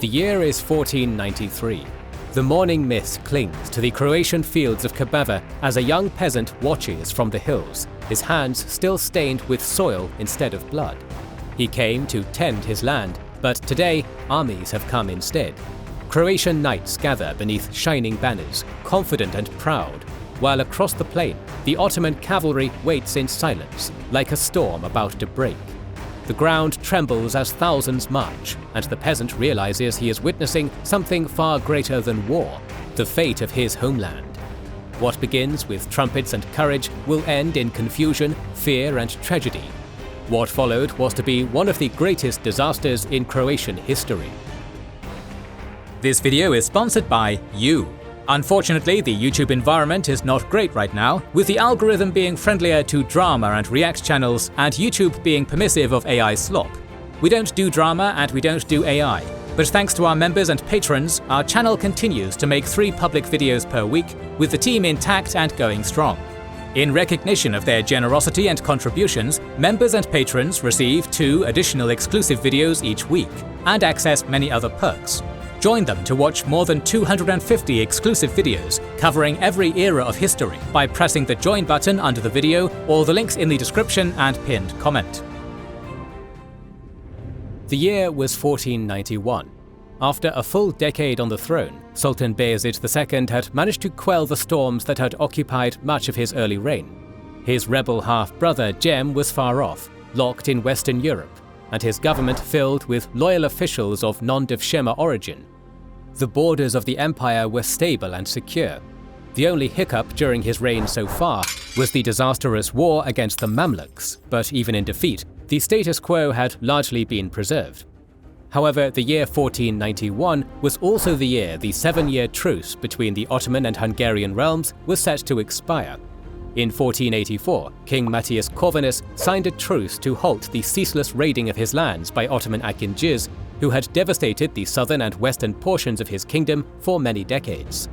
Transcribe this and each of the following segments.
The year is 1493. The morning mist clings to the Croatian fields of Krbava as a young peasant watches from the hills, his hands still stained with soil instead of blood. He came to tend his land, but today armies have come instead. Croatian knights gather beneath shining banners, confident and proud, while across the plain, the Ottoman cavalry waits in silence, like a storm about to break. The ground trembles as thousands march, and the peasant realizes he is witnessing something far greater than war, the fate of his homeland. What begins with trumpets and courage will end in confusion, fear, and tragedy. What followed was to be one of the greatest disasters in Croatian history. This video is sponsored by you. Unfortunately, the YouTube environment is not great right now, with the algorithm being friendlier to drama and react channels, and YouTube being permissive of AI slop. We don't do drama and we don't do AI, but thanks to our members and patrons, our channel continues to make 3 public videos per week, with the team intact and going strong. In recognition of their generosity and contributions, members and patrons receive 2 additional exclusive videos each week, and access many other perks. Join them to watch more than 250 exclusive videos covering every era of history by pressing the join button under the video or the links in the description and pinned comment. The year was 1491. After a full decade on the throne, Sultan Bayezid II had managed to quell the storms that had occupied much of his early reign. His rebel half-brother Cem was far off, locked in Western Europe, and his government filled with loyal officials of non-Devshirme origin. The borders of the empire were stable and secure. The only hiccup during his reign so far was the disastrous war against the Mamluks, but even in defeat, the status quo had largely been preserved. However, the year 1491 was also the year the 7-year truce between the Ottoman and Hungarian realms was set to expire. In 1484, King Matthias Corvinus signed a truce to halt the ceaseless raiding of his lands by Ottoman Akinjis, who had devastated the southern and western portions of his kingdom for many decades.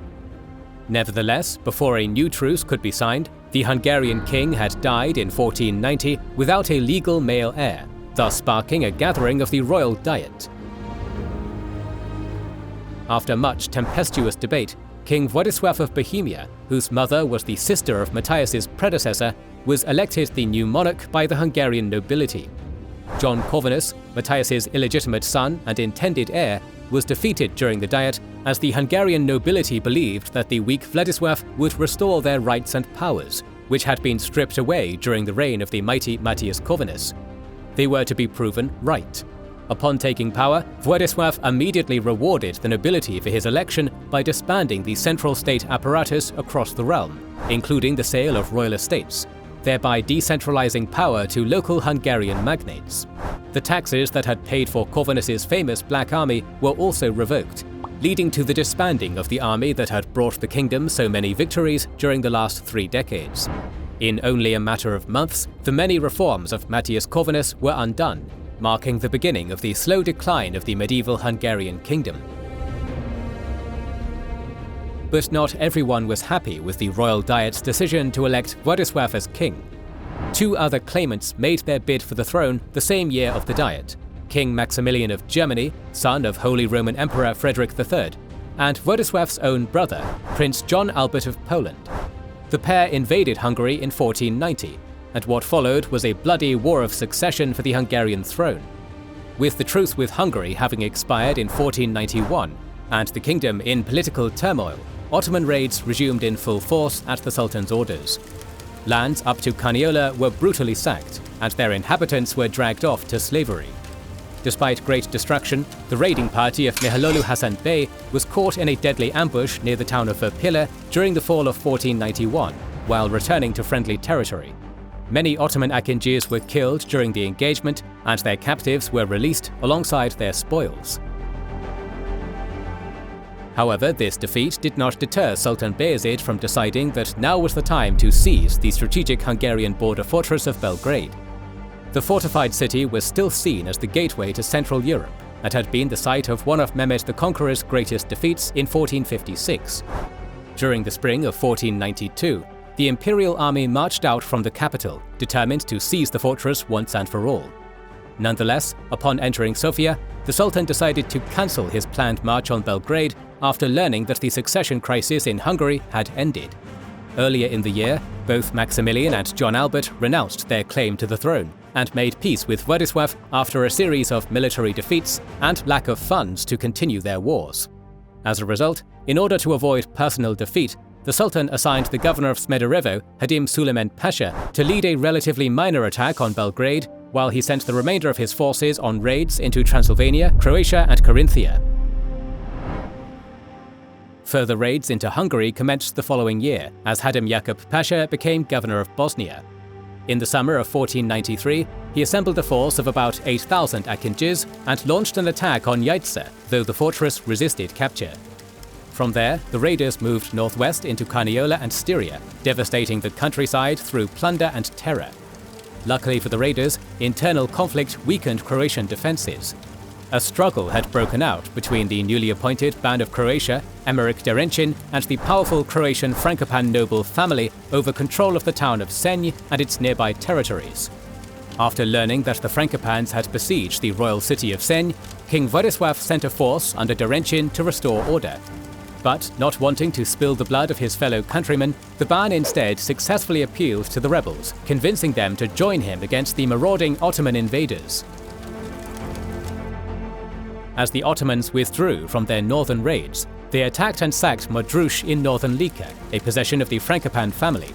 Nevertheless, before a new truce could be signed, the Hungarian king had died in 1490 without a legal male heir, thus sparking a gathering of the royal diet. After much tempestuous debate, King Władysław of Bohemia, whose mother was the sister of Matthias's predecessor, was elected the new monarch by the Hungarian nobility. John Corvinus, Matthias's illegitimate son and intended heir, was defeated during the diet as the Hungarian nobility believed that the weak Władysław would restore their rights and powers, which had been stripped away during the reign of the mighty Matthias Corvinus. They were to be proven right. Upon taking power, Władysław immediately rewarded the nobility for his election by disbanding the central state apparatus across the realm, including the sale of royal estates, thereby decentralizing power to local Hungarian magnates. The taxes that had paid for Corvinus's famous Black Army were also revoked, leading to the disbanding of the army that had brought the kingdom so many victories during the last 3 decades. In only a matter of months, the many reforms of Matthias Corvinus were undone, marking the beginning of the slow decline of the medieval Hungarian kingdom. But not everyone was happy with the royal diet's decision to elect Władysław as king. 2 other claimants made their bid for the throne the same year of the diet: King Maximilian of Germany, son of Holy Roman Emperor Frederick III, and Władysław's own brother, Prince John Albert of Poland. The pair invaded Hungary in 1490, and what followed was a bloody war of succession for the Hungarian throne. With the truce with Hungary having expired in 1491, and the kingdom in political turmoil, Ottoman raids resumed in full force at the Sultan's orders. Lands up to Carniola were brutally sacked, and their inhabitants were dragged off to slavery. Despite great destruction, the raiding party of Mihalolu Hasan Bey was caught in a deadly ambush near the town of Verpille during the fall of 1491, while returning to friendly territory. Many Ottoman Akinjis were killed during the engagement, and their captives were released alongside their spoils. However, this defeat did not deter Sultan Bayezid from deciding that now was the time to seize the strategic Hungarian border fortress of Belgrade. The fortified city was still seen as the gateway to Central Europe and had been the site of one of Mehmed the Conqueror's greatest defeats in 1456. During the spring of 1492, the imperial army marched out from the capital, determined to seize the fortress once and for all. Nonetheless, upon entering Sofia, the Sultan decided to cancel his planned march on Belgrade after learning that the succession crisis in Hungary had ended. Earlier in the year, both Maximilian and John Albert renounced their claim to the throne and made peace with Władysław after a series of military defeats and lack of funds to continue their wars. As a result, in order to avoid personal defeat, the Sultan assigned the governor of Smederevo, Hadim Suleiman Pasha, to lead a relatively minor attack on Belgrade, while he sent the remainder of his forces on raids into Transylvania, Croatia, and Carinthia. Further raids into Hungary commenced the following year, as Hadim Jakub Pasha became governor of Bosnia. In the summer of 1493, he assembled a force of about 8,000 Akinjis and launched an attack on Jajce, though the fortress resisted capture. From there, the raiders moved northwest into Carniola and Styria, devastating the countryside through plunder and terror. Luckily for the raiders, internal conflict weakened Croatian defenses. A struggle had broken out between the newly appointed Ban of Croatia, Emmerich Derencin, and the powerful Croatian Frankopan noble family over control of the town of Senj and its nearby territories. After learning that the Frankopans had besieged the royal city of Senj, King Władysław sent a force under Derencin to restore order. But not wanting to spill the blood of his fellow countrymen, the Ban instead successfully appealed to the rebels, convincing them to join him against the marauding Ottoman invaders. As the Ottomans withdrew from their northern raids, they attacked and sacked Modrush in northern Lika, a possession of the Frankopan family.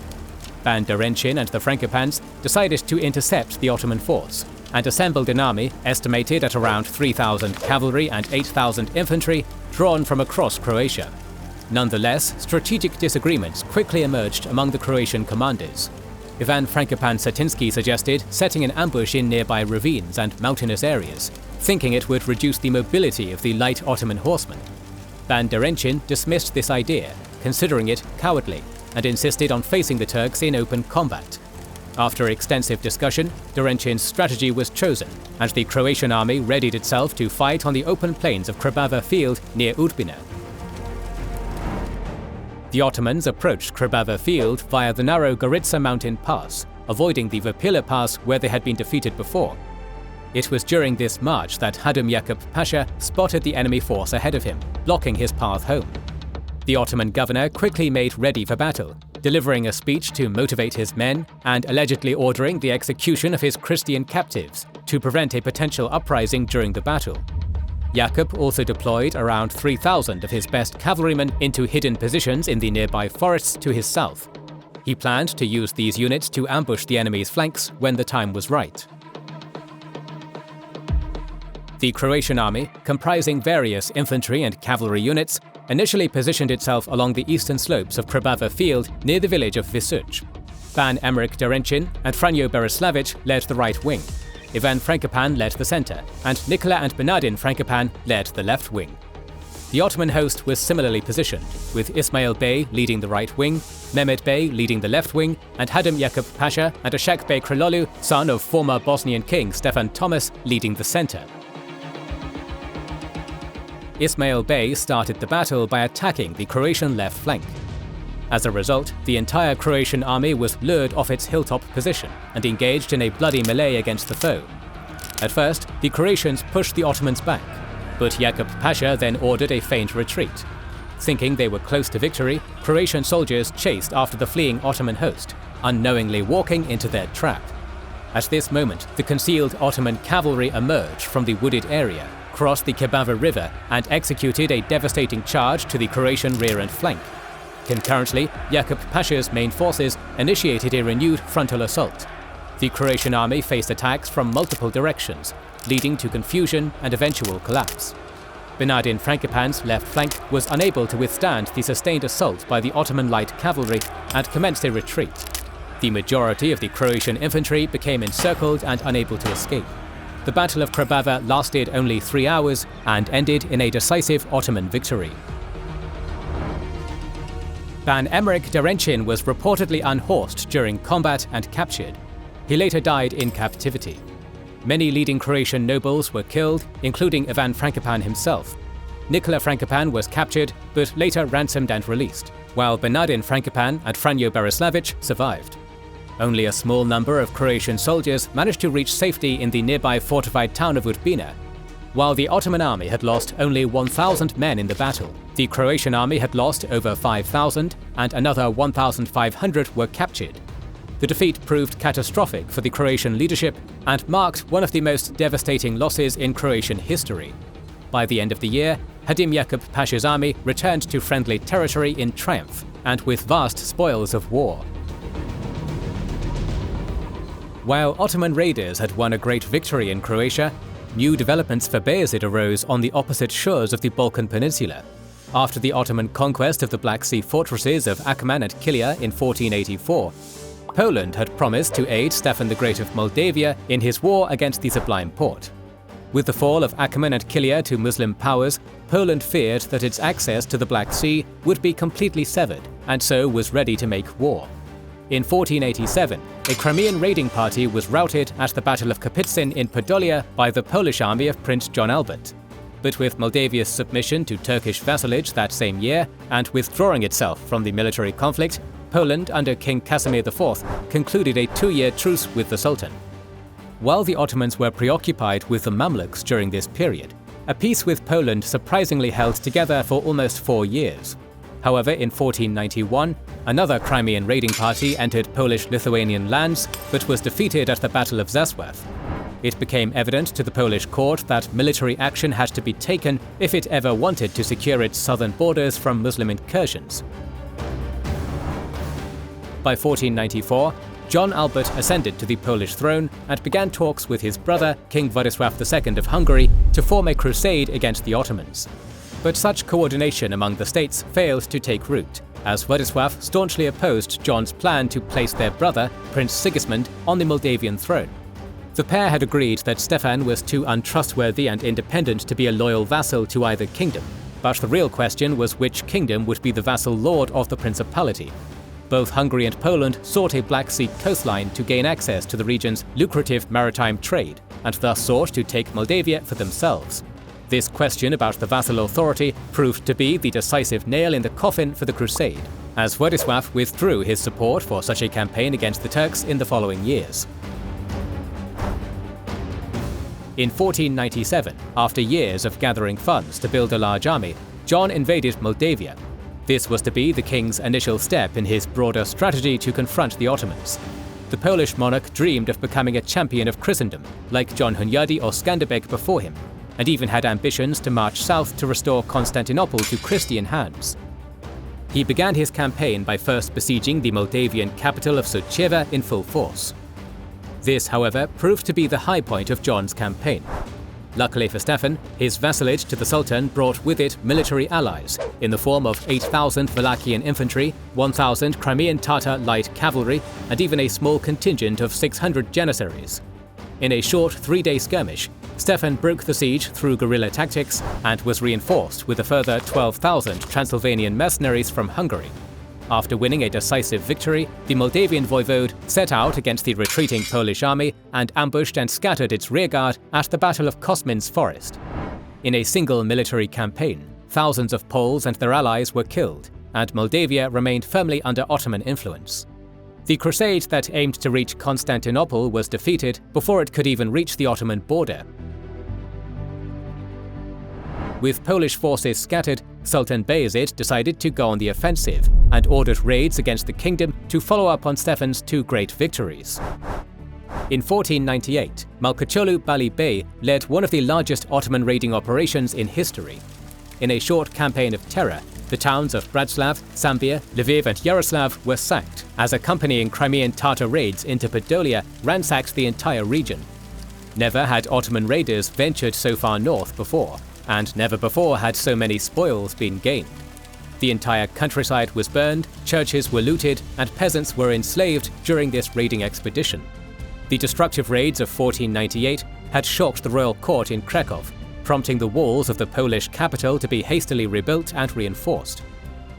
Ban Derencin and the Frankopans decided to intercept the Ottoman force, and assembled an army estimated at around 3,000 cavalry and 8,000 infantry drawn from across Croatia. Nonetheless, strategic disagreements quickly emerged among the Croatian commanders. Ivan Frankopan Cetinski suggested setting an ambush in nearby ravines and mountainous areas, thinking it would reduce the mobility of the light Ottoman horsemen. Ban Derencin dismissed this idea, considering it cowardly, and insisted on facing the Turks in open combat. After extensive discussion, Derencin's strategy was chosen, and the Croatian army readied itself to fight on the open plains of Krbava field near Udbina. The Ottomans approached Krbava field via the narrow Gorica mountain pass, avoiding the Vapila pass where they had been defeated before. It was during this march that Hadim Jakub Pasha spotted the enemy force ahead of him, blocking his path home. The Ottoman governor quickly made ready for battle, delivering a speech to motivate his men and allegedly ordering the execution of his Christian captives to prevent a potential uprising during the battle. Jakub also deployed around 3,000 of his best cavalrymen into hidden positions in the nearby forests to his south. He planned to use these units to ambush the enemy's flanks when the time was right. The Croatian army, comprising various infantry and cavalry units, initially positioned itself along the eastern slopes of Krbava field near the village of Visuc. Ban Emmerich Derencin and Franjo Berislavic led the right wing. Ivan Frankopan led the center, and Nikola and Bernardin Frankopan led the left wing. The Ottoman host was similarly positioned, with Ismail Bey leading the right wing, Mehmed Bey leading the left wing, and Hadim Jakub Pasha and Ashak Bey Kralolu, son of former Bosnian king Stefan Thomas, leading the center. Ismail Bey started the battle by attacking the Croatian left flank. As a result, the entire Croatian army was lured off its hilltop position and engaged in a bloody melee against the foe. At first, the Croatians pushed the Ottomans back, but Jakub Pasha then ordered a feint retreat. Thinking they were close to victory, Croatian soldiers chased after the fleeing Ottoman host, unknowingly walking into their trap. At this moment, the concealed Ottoman cavalry emerged from the wooded area, crossed the Krbava river, and executed a devastating charge to the Croatian rear and flank. Concurrently, Jakub Pasha's main forces initiated a renewed frontal assault. The Croatian army faced attacks from multiple directions, leading to confusion and eventual collapse. Bernardin Frankopan's left flank was unable to withstand the sustained assault by the Ottoman light cavalry and commenced a retreat. The majority of the Croatian infantry became encircled and unable to escape. The Battle of Krbava lasted only 3 hours and ended in a decisive Ottoman victory. Ban Emmerich Derencin was reportedly unhorsed during combat and captured. He later died in captivity. Many leading Croatian nobles were killed, including Ivan Frankopan himself. Nikola Frankopan was captured, but later ransomed and released, while Bernardin Frankopan and Franjo Berislavic survived. Only a small number of Croatian soldiers managed to reach safety in the nearby fortified town of Udbina. While the Ottoman army had lost only 1,000 men in the battle, the Croatian army had lost over 5,000 and another 1,500 were captured. The defeat proved catastrophic for the Croatian leadership and marked one of the most devastating losses in Croatian history. By the end of the year, Hadim Jakub Pasha's army returned to friendly territory in triumph and with vast spoils of war. While Ottoman raiders had won a great victory in Croatia, new developments for Bayezid arose on the opposite shores of the Balkan Peninsula. After the Ottoman conquest of the Black Sea fortresses of Akman and Kilia in 1484, Poland had promised to aid Stefan the Great of Moldavia in his war against the Sublime Porte. With the fall of Akman and Kilia to Muslim powers, Poland feared that its access to the Black Sea would be completely severed, and so was ready to make war. In 1487, a Crimean raiding party was routed at the Battle of Kapitsin in Podolia by the Polish army of Prince John Albert. But with Moldavia's submission to Turkish vassalage that same year, and withdrawing itself from the military conflict, Poland under King Casimir IV concluded a 2-year truce with the Sultan. While the Ottomans were preoccupied with the Mamluks during this period, a peace with Poland surprisingly held together for almost 4 years. However, in 1491, another Crimean raiding party entered Polish-Lithuanian lands, but was defeated at the Battle of Zasław. It became evident to the Polish court that military action had to be taken if it ever wanted to secure its southern borders from Muslim incursions. By 1494, John Albert ascended to the Polish throne and began talks with his brother, King Władysław II of Hungary, to form a crusade against the Ottomans. But such coordination among the states failed to take root, as Władysław staunchly opposed John's plan to place their brother, Prince Sigismund, on the Moldavian throne. The pair had agreed that Stefan was too untrustworthy and independent to be a loyal vassal to either kingdom, but the real question was which kingdom would be the vassal lord of the principality. Both Hungary and Poland sought a Black Sea coastline to gain access to the region's lucrative maritime trade, and thus sought to take Moldavia for themselves. This question about the vassal authority proved to be the decisive nail in the coffin for the crusade, as Władysław withdrew his support for such a campaign against the Turks in the following years. In 1497, after years of gathering funds to build a large army, John invaded Moldavia. This was to be the king's initial step in his broader strategy to confront the Ottomans. The Polish monarch dreamed of becoming a champion of Christendom, like John Hunyadi or Skanderbeg before him, and even had ambitions to march south to restore Constantinople to Christian hands. He began his campaign by first besieging the Moldavian capital of Suceava in full force. This, however, proved to be the high point of John's campaign. Luckily for Stefan, his vassalage to the Sultan brought with it military allies, in the form of 8,000 Wallachian infantry, 1,000 Crimean Tatar light cavalry, and even a small contingent of 600 janissaries. In a short 3-day skirmish, Stefan broke the siege through guerrilla tactics and was reinforced with a further 12,000 Transylvanian mercenaries from Hungary. After winning a decisive victory, the Moldavian voivode set out against the retreating Polish army and ambushed and scattered its rearguard at the Battle of Kosmin's Forest. In a single military campaign, thousands of Poles and their allies were killed, and Moldavia remained firmly under Ottoman influence. The crusade that aimed to reach Constantinople was defeated before it could even reach the Ottoman border. With Polish forces scattered, Sultan Bayezid decided to go on the offensive and ordered raids against the kingdom to follow up on Stefan's 2 great victories. In 1498, Malkacholu Bali Bey led one of the largest Ottoman raiding operations in history. In a short campaign of terror, the towns of Bratslav, Sambir, Lviv and Yaroslav were sacked, as accompanying Crimean Tatar raids into Podolia ransacked the entire region. Never had Ottoman raiders ventured so far north before, and never before had so many spoils been gained. The entire countryside was burned, churches were looted, and peasants were enslaved during this raiding expedition. The destructive raids of 1498 had shocked the royal court in Krakow, prompting the walls of the Polish capital to be hastily rebuilt and reinforced.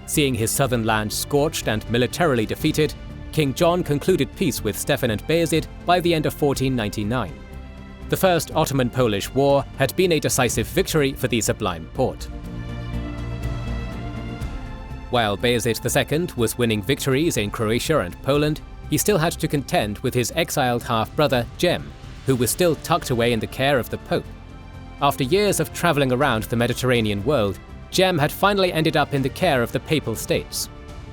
Seeing his southern lands scorched and militarily defeated, King John concluded peace with Stefan and Bayezid by the end of 1499. The First Ottoman-Polish War had been a decisive victory for the Sublime Porte. While Bayezid II was winning victories in Croatia and Poland, he still had to contend with his exiled half-brother Jem, who was still tucked away in the care of the Pope. After years of traveling around the Mediterranean world, Jem had finally ended up in the care of the Papal States.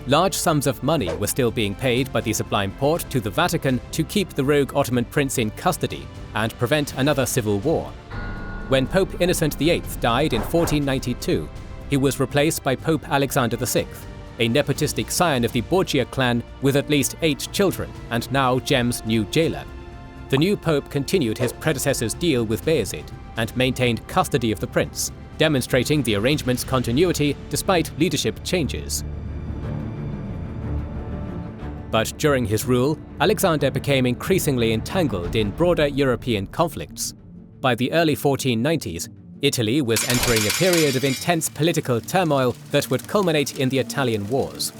Large sums of money were still being paid by the Sublime Porte to the Vatican to keep the rogue Ottoman prince in custody and prevent another civil war. When Pope Innocent VIII died in 1492, he was replaced by Pope Alexander VI, a nepotistic scion of the Borgia clan with at least 8 children and now Jem's new jailer. The new pope continued his predecessor's deal with Bayezid and maintained custody of the prince, demonstrating the arrangement's continuity despite leadership changes. But during his rule, Alexander became increasingly entangled in broader European conflicts. By the early 1490s, Italy was entering a period of intense political turmoil that would culminate in the Italian Wars.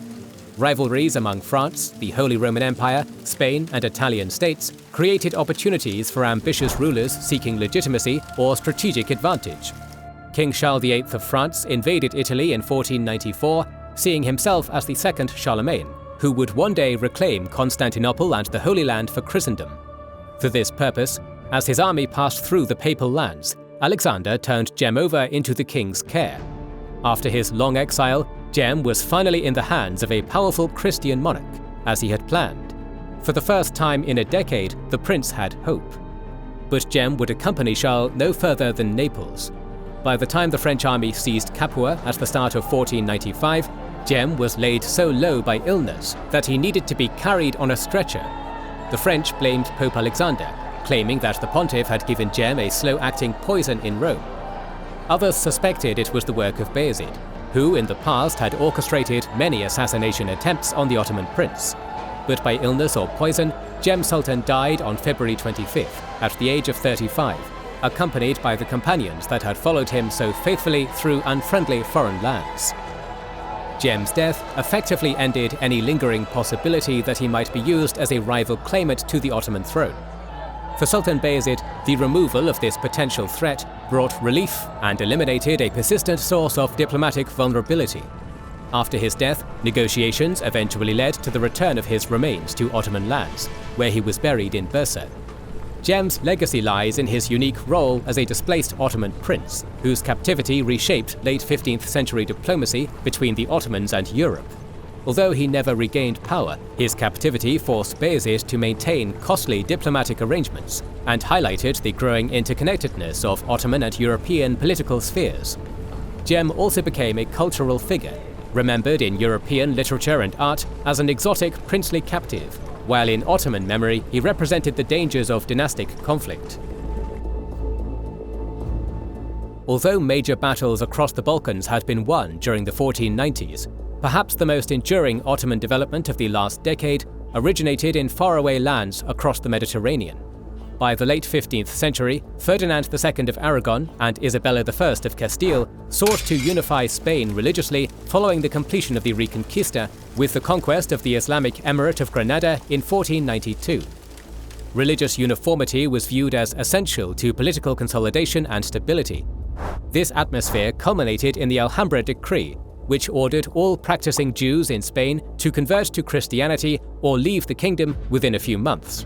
Rivalries among France, the Holy Roman Empire, Spain, and Italian states created opportunities for ambitious rulers seeking legitimacy or strategic advantage. King Charles VIII of France invaded Italy in 1494, seeing himself as the second Charlemagne, who would one day reclaim Constantinople and the Holy Land for Christendom. For this purpose, as his army passed through the papal lands, Alexander turned Jem over into the king's care. After his long exile, Jem was finally in the hands of a powerful Christian monarch, as he had planned. For the first time in a decade, the prince had hope. But Jem would accompany Charles no further than Naples. By the time the French army seized Capua at the start of 1495, Jem was laid so low by illness that he needed to be carried on a stretcher. The French blamed Pope Alexander, claiming that the pontiff had given Jem a slow-acting poison in Rome. Others suspected it was the work of Bayezid, who in the past had orchestrated many assassination attempts on the Ottoman prince. But by illness or poison, Jem Sultan died on February 25th, at the age of 35, accompanied by the companions that had followed him so faithfully through unfriendly foreign lands. Jem's death effectively ended any lingering possibility that he might be used as a rival claimant to the Ottoman throne. For Sultan Bayezid, the removal of this potential threat brought relief and eliminated a persistent source of diplomatic vulnerability. After his death, negotiations eventually led to the return of his remains to Ottoman lands, where he was buried in Bursa. Jem's legacy lies in his unique role as a displaced Ottoman prince, whose captivity reshaped late 15th century diplomacy between the Ottomans and Europe. Although he never regained power, his captivity forced Bayezid to maintain costly diplomatic arrangements and highlighted the growing interconnectedness of Ottoman and European political spheres. Jem also became a cultural figure, remembered in European literature and art as an exotic princely captive, while in Ottoman memory he represented the dangers of dynastic conflict. Although major battles across the Balkans had been won during the 1490s, perhaps the most enduring Ottoman development of the last decade originated in faraway lands across the Mediterranean. By the late 15th century, Ferdinand II of Aragon and Isabella I of Castile sought to unify Spain religiously following the completion of the Reconquista with the conquest of the Islamic Emirate of Granada in 1492. Religious uniformity was viewed as essential to political consolidation and stability. This atmosphere culminated in the Alhambra Decree, which ordered all practicing Jews in Spain to convert to Christianity or leave the kingdom within a few months.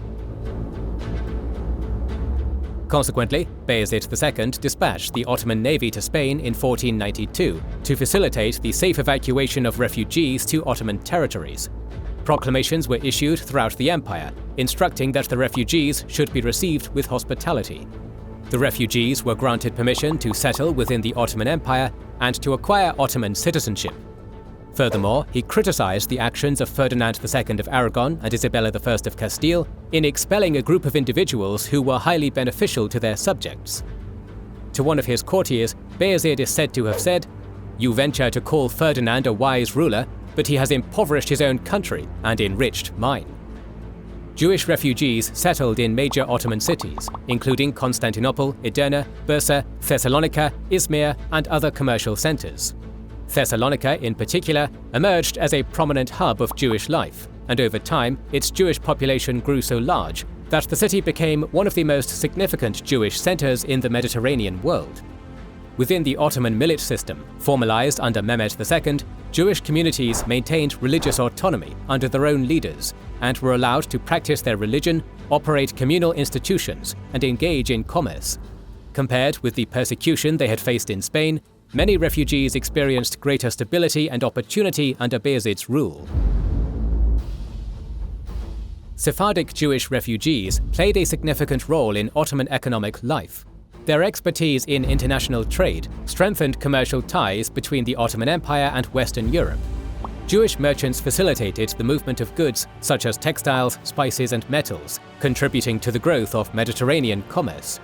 Consequently, Bayezid II dispatched the Ottoman navy to Spain in 1492 to facilitate the safe evacuation of refugees to Ottoman territories. Proclamations were issued throughout the empire, instructing that the refugees should be received with hospitality. The refugees were granted permission to settle within the Ottoman Empire and to acquire Ottoman citizenship. Furthermore, he criticized the actions of Ferdinand II of Aragon and Isabella I of Castile in expelling a group of individuals who were highly beneficial to their subjects. To one of his courtiers, Bayezid is said to have said, "You venture to call Ferdinand a wise ruler, but he has impoverished his own country and enriched mine." Jewish refugees settled in major Ottoman cities, including Constantinople, Edirne, Bursa, Thessalonica, Izmir, and other commercial centers. Thessalonica, in particular, emerged as a prominent hub of Jewish life, and over time, its Jewish population grew so large that the city became one of the most significant Jewish centers in the Mediterranean world. Within the Ottoman millet system, formalized under Mehmed II, Jewish communities maintained religious autonomy under their own leaders, and were allowed to practice their religion, operate communal institutions, and engage in commerce. Compared with the persecution they had faced in Spain, many refugees experienced greater stability and opportunity under Bayezid's rule. Sephardic Jewish refugees played a significant role in Ottoman economic life. Their expertise in international trade strengthened commercial ties between the Ottoman Empire and Western Europe. Jewish merchants facilitated the movement of goods such as textiles, spices, and metals, contributing to the growth of Mediterranean commerce.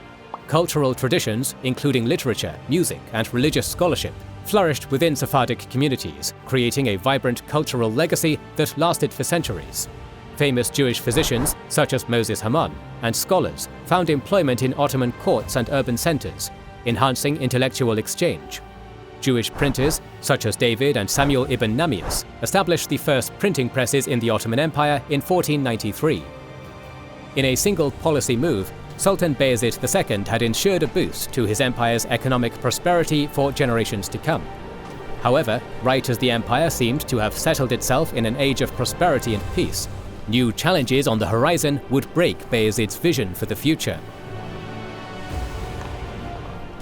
Cultural traditions, including literature, music, and religious scholarship, flourished within Sephardic communities, creating a vibrant cultural legacy that lasted for centuries. Famous Jewish physicians, such as Moses Haman, and scholars found employment in Ottoman courts and urban centers, enhancing intellectual exchange. Jewish printers, such as David and Samuel ibn Nahmias, established the first printing presses in the Ottoman Empire in 1493. In a single policy move, Sultan Bayezid II had ensured a boost to his empire's economic prosperity for generations to come. However, right as the empire seemed to have settled itself in an age of prosperity and peace, new challenges on the horizon would break Bayezid's vision for the future.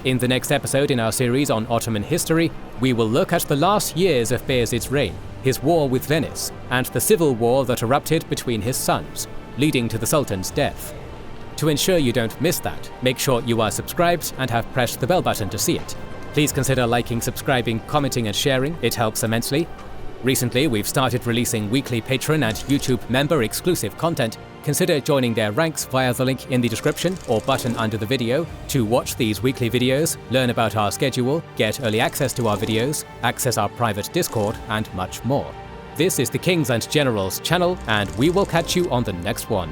In the next episode in our series on Ottoman history, we will look at the last years of Bayezid's reign, his war with Venice, and the civil war that erupted between his sons, leading to the Sultan's death. To ensure you don't miss that, make sure you are subscribed and have pressed the bell button to see it. Please consider liking, subscribing, commenting, and sharing. It helps immensely. Recently, we've started releasing weekly Patreon and YouTube member-exclusive content. Consider joining their ranks via the link in the description or button under the video to watch these weekly videos, learn about our schedule, get early access to our videos, access our private Discord, and much more. This is the Kings and Generals channel, and we will catch you on the next one.